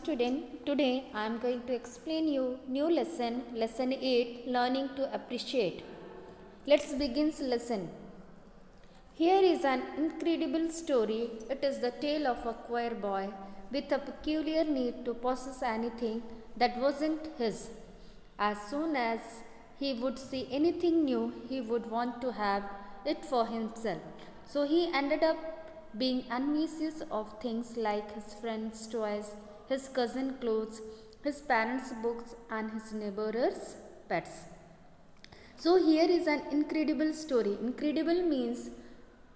student. Today I am going to explain you new lesson 8, learning to appreciate. Let's begin lesson. Here is an incredible story. It is the tale of a queer boy with a peculiar need to possess anything that wasn't his. As soon as he would see anything new, he would want to have it for himself. So he ended up being envious of things like his friends' toys, his cousin's clothes, his parents' books, and his neighbor's pets. So here is an incredible story. Incredible means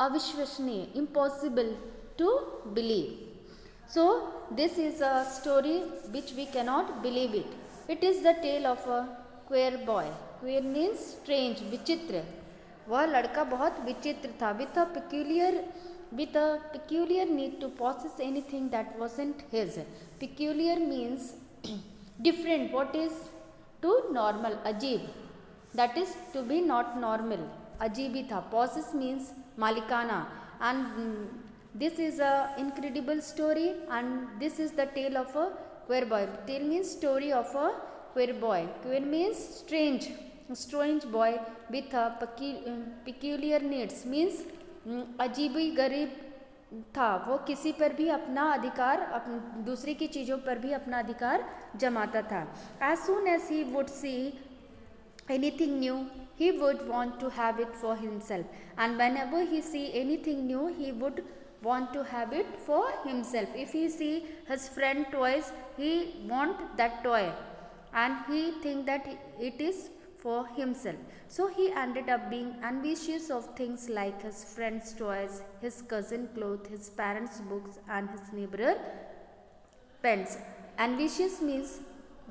avishwashney, impossible to believe. So this is a story which we cannot believe it. It is the tale of a queer boy. Queer means strange, विचित्र. वह लड़का बहुत विचित्र था. With a peculiar need to possess anything that wasn't his. Peculiar means different. What is to normal? अजीब. That is to be not normal. अजीब था. Possess means मालिकाना. And this is a incredible story, and this is the tale of a queer boy. Tale means story of a queer boy. Queer means strange boy with a peculiar needs means अजीबी गरीब था. वो किसी पर भी अपना अधिकार, दूसरे की चीज़ों पर भी अपना अधिकार जमाता था. As soon as he would see anything new, he would want to have it for himself. And whenever he see anything new, he would want to have it for himself. If he see his friend toys, he want that toy and he think that it is for himself. So he ended up being ambitious of things like his friend's toys, his cousin clothes, his parents' books, and his neighbor pets. Ambitious means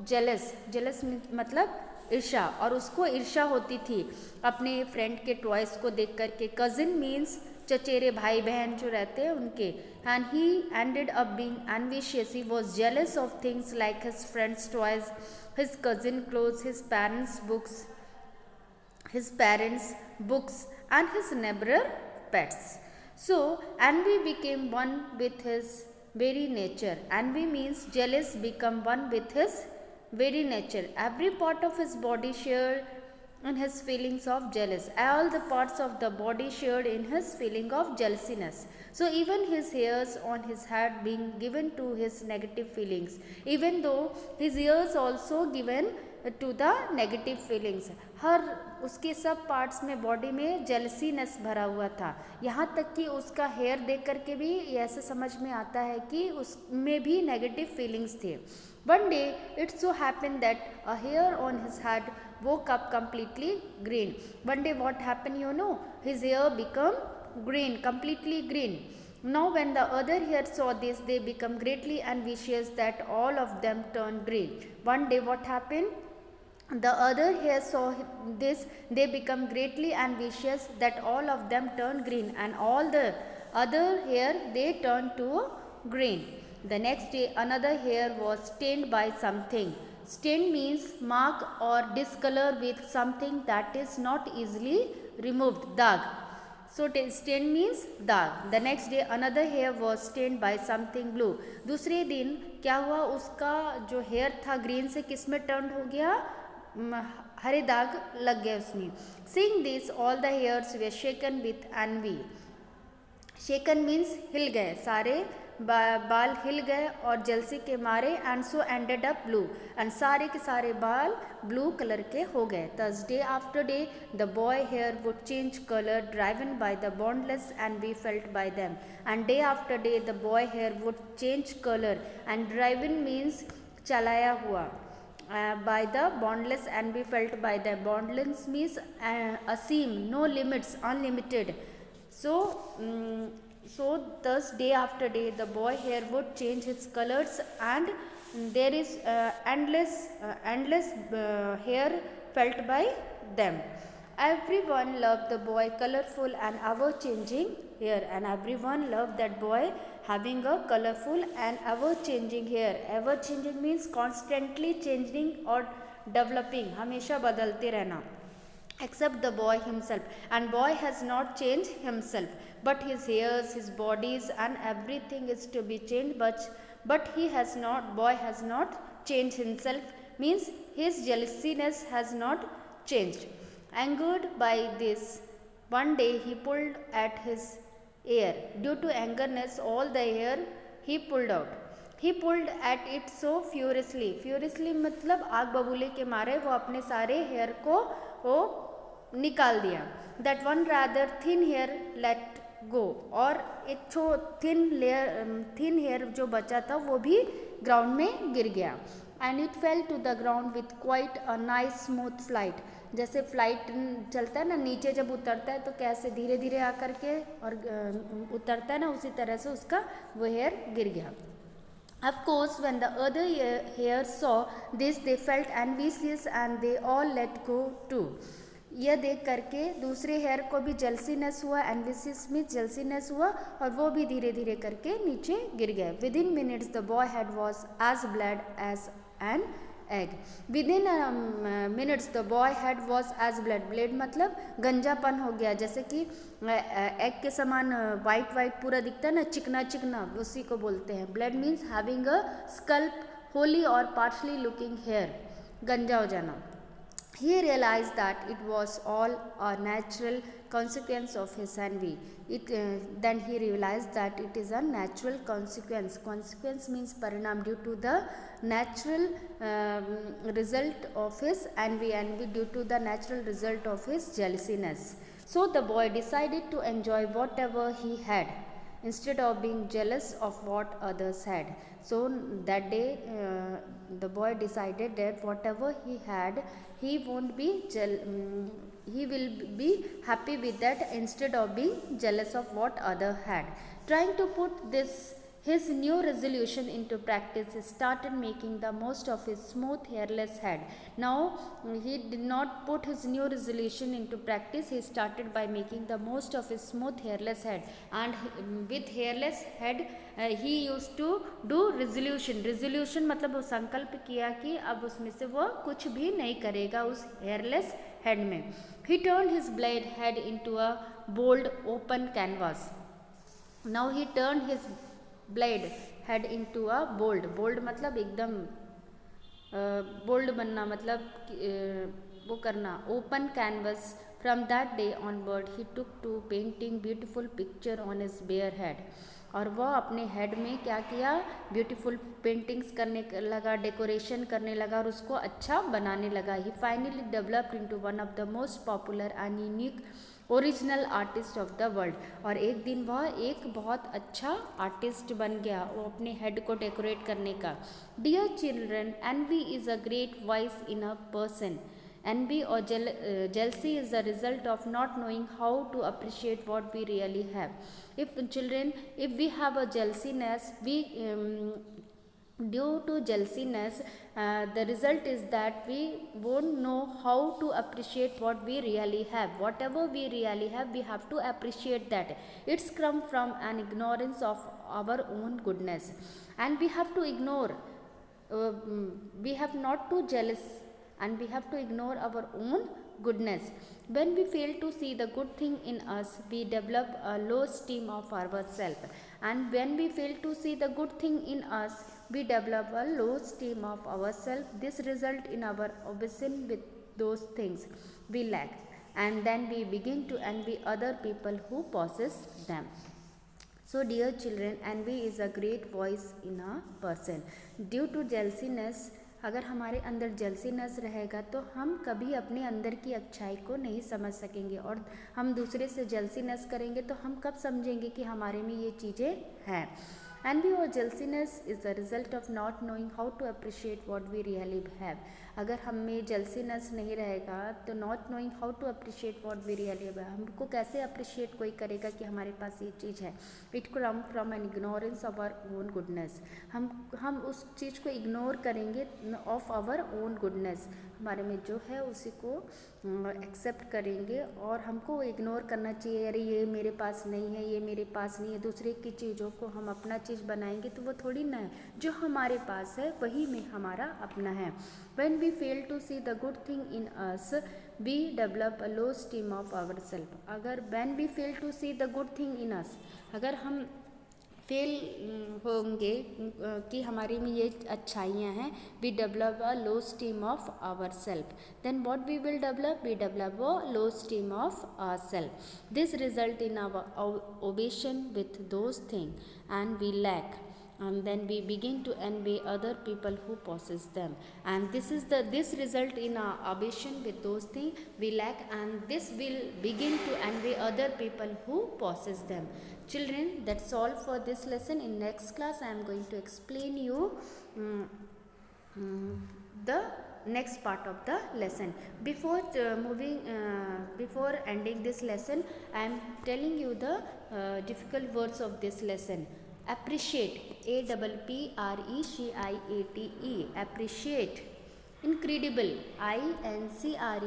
jealous. Jealous मतलब ईर्षा, और उसको ईर्षा होती थी अपने friend के toys को देख कर के. कज़िन मीन्स चचेरे भाई बहन जो रहते हैं उनके. And he ended up being ambitious. He was jealous of things like his friends toys, his cousin clothes, his parents books and his neighbour pets. So envy became one with his very nature. Envy means jealous become one with his very nature. Every part of his body shared in his feelings of jealous. All the parts of the body shared in his feeling of jealousiness. So even his hairs on his head being given to his negative feelings. Even though his ears also given to the negative feelings. हर उसके सब parts में body में जेलसीनेस भरा हुआ था. यहाँ तक कि उसका हेयर देख करके भी ऐसे समझ में आता है कि उसमें भी नेगेटिव फीलिंग्स थे. One day it so happened that a hair on his head woke up completely green. One day what happened, his hair became green, completely green. Now when the other hair saw this, they become greatly envious that all of them turned green. One day what happened? The other hair saw this, they become greatly envious that all of them turned green, and all the other hair they turned to green. The next day another hair was stained by something. Stained means mark or discolor with something that is not easily removed. Dag. So stained means dag. The next day another hair was stained by something blue. दूसरे दिन क्या हुआ, उसका जो hair था green से किस में टर्न हो गया, हरे दाग लग गए उसमें. Seeing this, all the hairs were shaken with envy. Shaken means हिल गए, सारे बाल हिल गए और जलसी के मारे. And so ended up blue. And सारे के सारे बाल ब्लू कलर के हो गए. Thus day after day the boy hair would change color, driven by the boundless envy felt by them. And day after day the boy hair would change color, and driven means चलाया हुआ, by the boundless envy felt by them. Boundless means Asim, no limits, unlimited. So thus day after day the boy hair would change its colors, and there is endless hair felt by them. Everyone loved the boy colorful and ever changing hair, and everyone loved that boy having a colorful and ever changing hair. Ever changing means constantly changing or developing, हमेशा बदलते रहना. Except the boy himself, and boy has not changed himself, but his hairs, his bodies, and everything is to be changed but boy has not changed himself, means his jealousiness has not changed. Angered by this, one day he pulled at his hair. Due to angerness, all the hair he pulled out. He pulled at it so furiously. Furiously मतलब आग बबूले के मारे वो अपने सारे hair को वो निकाल दिया. That one rather thin hair let go, और एक थिन हेयर जो बचा था वो भी ग्राउंड में गिर गया. And it fell to the ground with quite a nice smooth flight. जैसे फ्लाइट चलता है ना, नीचे जब उतरता है तो कैसे धीरे धीरे आकर के और उतरता है ना, उसी तरह से उसका वो हेयर गिर गया. Of course, when the other hair saw this, they felt envious and they all let go too. यह देख करके दूसरे हेयर को भी जेलसीनेस हुआ, एनविसिस में जेलसीनेस हुआ, और वो भी धीरे धीरे करके नीचे गिर गए. Within minutes the boy head was as bald as an egg. Within minutes the boy head was as bald मतलब गंजापन हो गया, जैसे कि एग के समान वाइट वाइट पूरा दिखता है ना, चिकना चिकना, उसी को बोलते हैं. Blade means having a scalp Holi और पार्शली लुकिंग हेयर, गंजा हो जाना. He realized that it was all a natural consequence of his envy. Then he realized that it is a natural consequence. Consequence means parinam, due to the natural result of his envy, due to the natural result of his jealousiness. So the boy decided to enjoy whatever he had, instead of being jealous of what others had. So that day the boy decided that whatever he had, he won't be he will be happy with that, instead of being jealous of what other had. Trying to put his new resolution into practice, he started making the most of his smooth hairless head. Now he did not put his new resolution into practice, he started by making the most of his smooth hairless head. And with hairless head he used to do resolution मतलब वो संकल्प किया कि अब उसमें से वो कुछ भी नहीं करेगा उस hairless head में. He turned his blade head into a bold open canvas. Now he turned his blade head into a bold मतलब एकदम बोल्ड बनना, मतलब वो करना, open canvas. From that day onward he took to painting beautiful picture on his bare head. और वह अपने head में क्या किया, ब्यूटीफुल पेंटिंग्स करने लगा, डेकोरेशन करने लगा और उसको अच्छा बनाने लगा. He finally developed into one of the most popular and unique original artist of the world. और एक दिन वह एक बहुत अच्छा आर्टिस्ट बन गया, वो अपने हेड को डेकोरेट करने का. Dear children, envy is a great vice in a person. Envy or jealousy is the result of not knowing how to appreciate what we really have. If we have a jealousiness, due to jealousiness, the result is that we won't know how to appreciate what we really have. Whatever we really have, we have to appreciate that. It's come from an ignorance of our own goodness, and we have to ignore. We have not to jealous, and we have to ignore our own goodness. When we fail to see the good thing in us, we develop a low esteem of ourselves. And when we fail to see the good thing in us, we develop a low esteem of ourselves. This results in our obsession with those things we lack, and then we begin to envy other people who possess them. So dear children, envy is a great voice in a person. Due to jealousiness, अगर हमारे अंदर जेलसीनेस रहेगा तो हम कभी अपने अंदर की अच्छाई को नहीं समझ सकेंगे, और हम दूसरे से जेलसीनेस करेंगे तो हम कब समझेंगे कि हमारे में ये चीज़ें हैं. Envy or jealousiness is the result of not knowing how to appreciate what we really have. अगर हम में जेलसीनेस नहीं रहेगा तो not knowing how to appreciate what we really have, हमको कैसे अप्रिशिएट कोई करेगा कि हमारे पास ये चीज़ है. It come from an ignorance of our own goodness. हम उस चीज़ को इग्नोर करेंगे ऑफ आवर ओन गुडनेस, हमारे में जो है उसी को एक्सेप्ट करेंगे, और हमको इग्नोर करना चाहिए, अरे ये मेरे पास नहीं है, ये मेरे पास नहीं है. दूसरे की चीज़ों को हम अपना चीज़ बनाएंगे तो वो थोड़ी ना है, जो हमारे पास है वही में हमारा अपना है. When we fail to see the good thing in us, we develop a low esteem of ourselves. अगर when we fail to see the good thing in us, अगर हम फेल होंगे कि हमारी में ये अच्छाइयाँ हैं. We develop a low esteem of ourselves. Then what we will develop? We develop a low esteem of ourselves. This result in our obsession with those things, and we lack. And then we begin to envy other people who possess them, and this result in our obsession with those things we lack, and this will begin to envy other people who possess them. Children, that's all for this lesson. In next class I am going to explain you the next part of the lesson. Before ending this lesson, I am telling you the difficult words of this lesson. Appreciate, APPRECIATE, appreciate. Incredible, INCREDIBLE,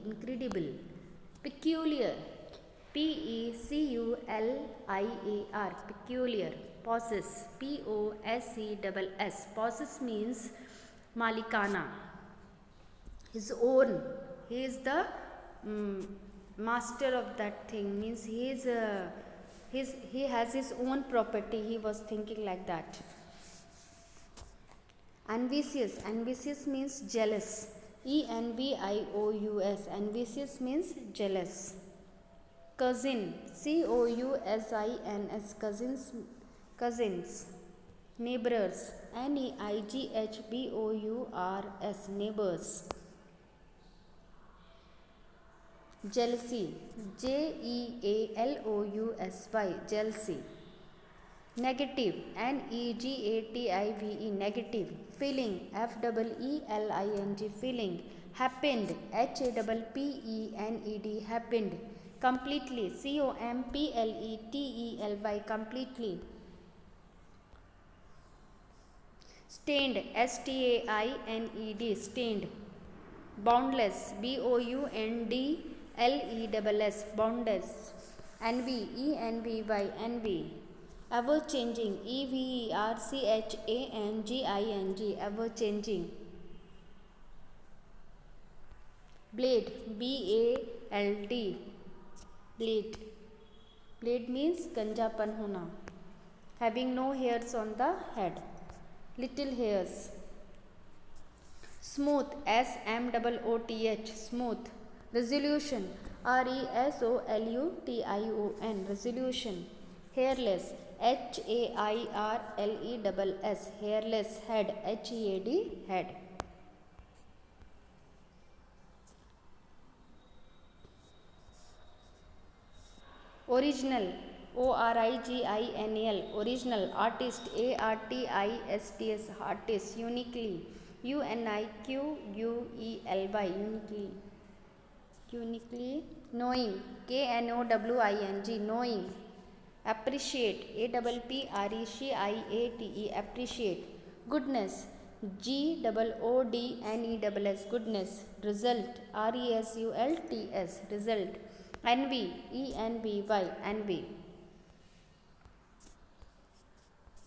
incredible. Peculiar, PECULIAR, peculiar. Possess, POSSESS, possess means malikana, his own. He is the master of that thing, means he has his own property. He was thinking like that. Envious, envious means jealous, ENVIOUS, envious means jealous. Cousin, COUSINS, cousins. Neighbors, NEIGHBOURS, neighbors. Jealousy, JEALOUSY, jealousy. Negative, NEGATIVE, negative. Feeling, FEELING, feeling. Happened, HAPPENED, happened. Completely, COMPLETELY, completely. Stained, STAINED, stained. Boundless, BOUNDLESS, boundless. Envy, ENVY, envy. Ever changing, EVERCHANGING, ever changing. Blade, BALD, blade. Blade means ganjapan hona. Having no hairs on the head, little hairs. Smooth, SMOOTH, smooth. Resolution, RESOLUTION, resolution. Hairless, HAIRLESS, hairless. Head, HEAD, head. Original, ORIGINAL, original. Artist, ARTISTS, artist. Uniquely, UNIQUELY, uniquely. Uniquely. Knowing, KNOWING, knowing. Appreciate, APPRECIATE, appreciate. Goodness, GOODNESS, goodness. Result, RESULTS, result. Envy, ENVY, envy.